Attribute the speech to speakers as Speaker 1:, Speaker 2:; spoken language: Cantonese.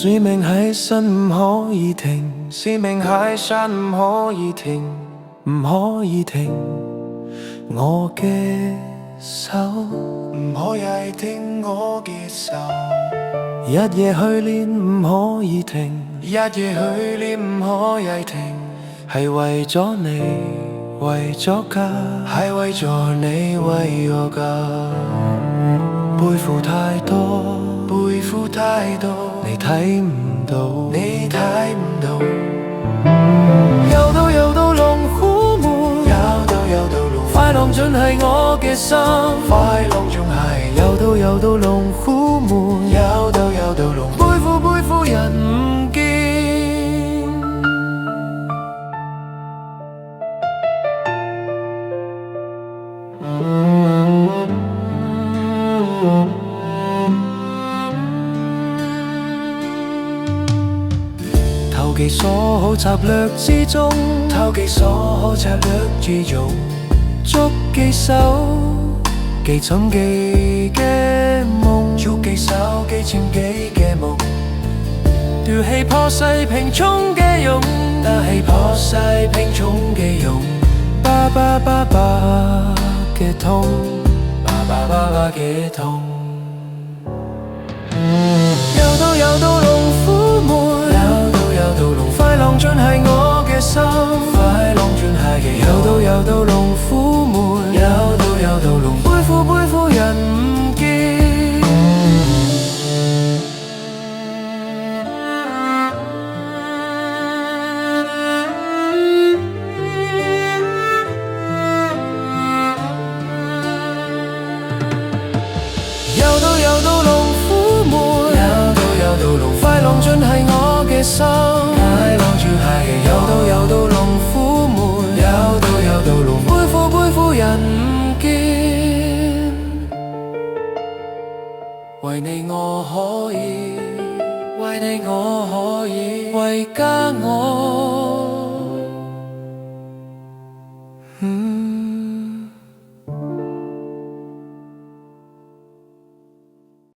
Speaker 1: 使命喺身唔可以停，使命喺身唔可以停，唔可以停。我嘅手唔可以停，我嘅手日夜去練唔可以停，日夜去練唔可以停，係為咗你，為咗家，係為咗你，為我家。背負太多，背負太多，你睇唔到，你睇唔到。游到龍虎門，游到龍，快浪盡係我嘅心，快浪仲係游到龍虎門，游到龍，背負人唔見。投其所好策略之中，投其所好策略之中，捉幾手幾尋幾嘅夢，捉幾手幾尋幾嘅夢，調氣破勢平衝嘅勇，打氣破勢平衝嘅勇，爸嘅痛，爸嘅痛。游到龍虎門，游到龍，快浪盡係我嘅心，快浪盡係嘅游到龍虎門，游到龍，背負人唔見。游到龍虎門，游到龍，快浪盡係我嘅心，快浪盡係嘅游到龍虎門，游到龍，背負人唔見。為你我可以，為你我可以，為家我